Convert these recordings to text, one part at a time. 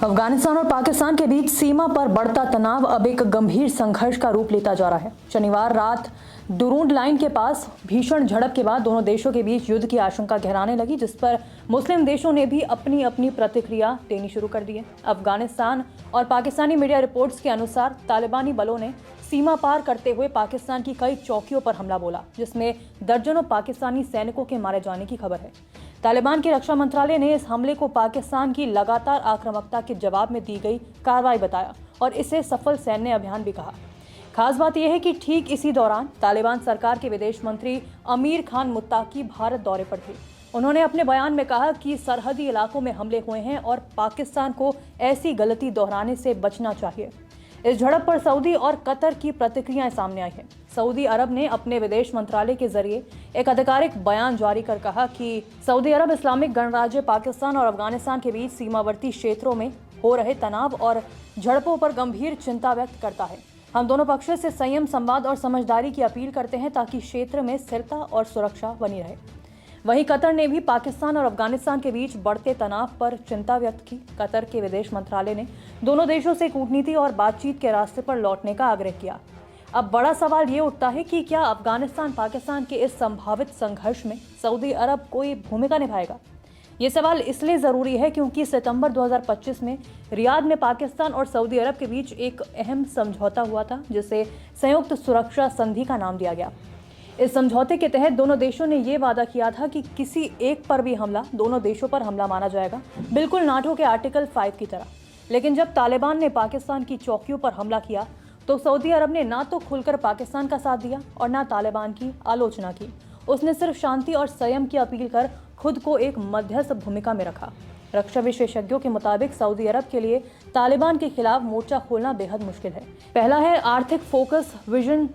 अफगानिस्तान और पाकिस्तान के बीच सीमा पर बढ़ता तनाव अब एक गंभीर संघर्ष का रूप लेता जा रहा है। शनिवार रात डुरूंड लाइन के पास भीषण झड़प के बाद दोनों देशों के बीच युद्ध की आशंका गहराने लगी, जिस पर मुस्लिम देशों ने भी अपनी अपनी प्रतिक्रिया देनी शुरू कर दी है। अफगानिस्तान और पाकिस्तानी मीडिया रिपोर्ट्स के अनुसार तालिबानी बलों ने सीमा पार करते हुए पाकिस्तान की कई चौकियों पर हमला बोला, जिसमें दर्जनों पाकिस्तानी सैनिकों के मारे जाने की खबर है। तालिबान के रक्षा मंत्रालय ने इस हमले को पाकिस्तान की लगातार आक्रामकता के जवाब में दी गई कार्रवाई बताया और इसे सफल सैन्य अभियान भी कहा। खास बात यह है कि ठीक इसी दौरान तालिबान सरकार के विदेश मंत्री अमीर खान मुत्ताकी भारत दौरे पर थे। उन्होंने अपने बयान में कहा कि सरहदी इलाकों में हमले हुए हैं और पाकिस्तान को ऐसी गलती दोहराने से बचना चाहिए। इस झड़प पर सऊदी और कतर की प्रतिक्रियाएं सामने आई हैं। सऊदी अरब ने अपने विदेश मंत्रालय के जरिए एक आधिकारिक बयान जारी कर कहा कि सऊदी अरब इस्लामिक गणराज्य पाकिस्तान और अफगानिस्तान के बीच सीमावर्ती क्षेत्रों में हो रहे तनाव और झड़पों पर गंभीर चिंता व्यक्त करता है। हम दोनों पक्षों से संयम, संवाद और समझदारी की अपील करते हैं ताकि क्षेत्र में स्थिरता और सुरक्षा बनी रहे। वहीं कतर ने भी पाकिस्तान और अफगानिस्तान के बीच बढ़ते तनाव पर चिंता व्यक्त की। कतर के विदेश मंत्रालय ने दोनों देशों से कूटनीति और बातचीत के रास्ते पर लौटने का आग्रह किया। अब बड़ा सवाल ये उठता है कि क्या अफगानिस्तान पाकिस्तान के इस संभावित संघर्ष में सऊदी अरब कोई भूमिका निभाएगा? ये सवाल इसलिए जरूरी है क्योंकि सितंबर 2025 में रियाद में पाकिस्तान और सऊदी अरब के बीच एक अहम समझौता हुआ था, जिसे संयुक्त सुरक्षा संधि का नाम दिया गया। इस समझौते के तहत दोनों देशों ने ये वादा किया था कि किसी एक पर भी हमला दोनों देशों पर हमला माना जाएगा, बिल्कुल नाटो के आर्टिकल 5 की तरह। लेकिन जब तालिबान ने पाकिस्तान की चौकियों पर हमला किया तो सऊदी अरब ने ना तो खुलकर पाकिस्तान का साथ दिया और ना तालिबान की आलोचना की। उसने सिर्फ शांति और संयम की अपील कर खुद को एक मध्यस्थ भूमिका में रखा। रक्षा विशेषज्ञों के मुताबिक सऊदी अरब के लिए तालिबान के खिलाफ मोर्चा खोलना बेहद मुश्किल है। पहला है आर्थिक फोकस विजन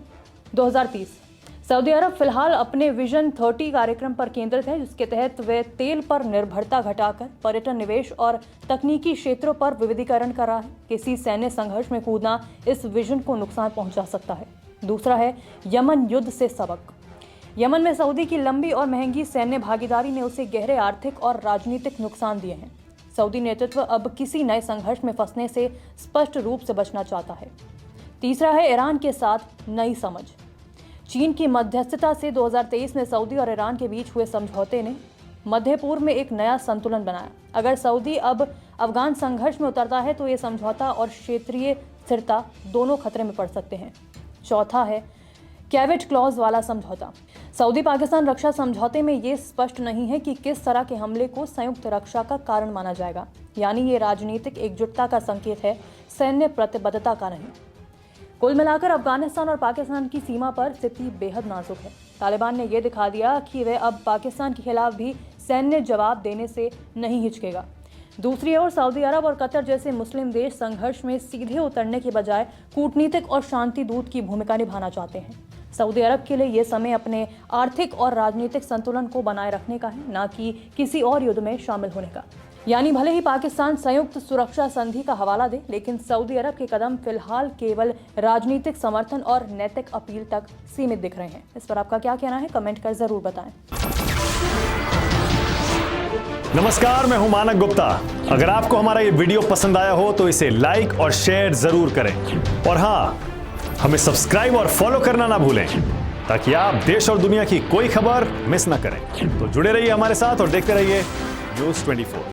2030। सऊदी अरब फिलहाल अपने विजन 30 कार्यक्रम पर केंद्रित है, जिसके तहत वे तेल पर निर्भरता घटाकर पर्यटन, निवेश और तकनीकी क्षेत्रों पर विविधीकरण कर रहा है। किसी सैन्य संघर्ष में कूदना इस विजन को नुकसान पहुंचा सकता है। दूसरा है यमन युद्ध से सबक। यमन में सऊदी की लंबी और महंगी सैन्य भागीदारी ने उसे गहरे आर्थिक और राजनीतिक नुकसान दिए हैं। सऊदी नेतृत्व अब किसी नए संघर्ष में फंसने से स्पष्ट रूप से बचना चाहता है। तीसरा है ईरान के साथ नई समझ। चीन की मध्यस्थता से 2023 में सऊदी और ईरान के बीच हुए समझौते ने मध्य पूर्व में एक नया संतुलन बनाया। अगर सऊदी अब अफगान संघर्ष में उतरता है तो ये समझौता और क्षेत्रीय स्थिरता दोनों खतरे में पड़ सकते हैं। चौथा है कैवेट क्लॉज वाला समझौता। सऊदी पाकिस्तान रक्षा समझौते में ये स्पष्ट नहीं है कि किस तरह के हमले को संयुक्त रक्षा का कारण माना जाएगा, यानी ये राजनीतिक एकजुटता का संकेत है, सैन्य प्रतिबद्धता का नहीं। कुल मिलाकर अफगानिस्तान और पाकिस्तान की सीमा पर स्थिति बेहद नाजुक है। तालिबान ने यह दिखा दिया कि वह अब पाकिस्तान के खिलाफ भी सैन्य जवाब देने से नहीं हिचकेगा। दूसरी ओर सऊदी अरब और कतर जैसे मुस्लिम देश संघर्ष में सीधे उतरने के बजाय कूटनीतिक और शांति दूत की भूमिका निभाना चाहते हैं। सऊदी अरब के लिए यह समय अपने आर्थिक और राजनीतिक संतुलन को बनाए रखने का है, न कि किसी और युद्ध में शामिल होने का। यानी भले ही पाकिस्तान संयुक्त सुरक्षा संधि का हवाला दे, लेकिन सऊदी अरब के कदम फिलहाल केवल राजनीतिक समर्थन और नैतिक अपील तक सीमित दिख रहे हैं। इस पर आपका क्या कहना है, कमेंट कर जरूर बताएं। नमस्कार, मैं हूं मानक गुप्ता। अगर आपको हमारा ये वीडियो पसंद आया हो तो इसे लाइक और शेयर जरूर करें और हाँ, हमें सब्सक्राइब और फॉलो करना ना भूलें ताकि आप देश और दुनिया की कोई खबर मिस ना करें। तो जुड़े रहिए हमारे साथ और देखते रहिए न्यूज़ 24।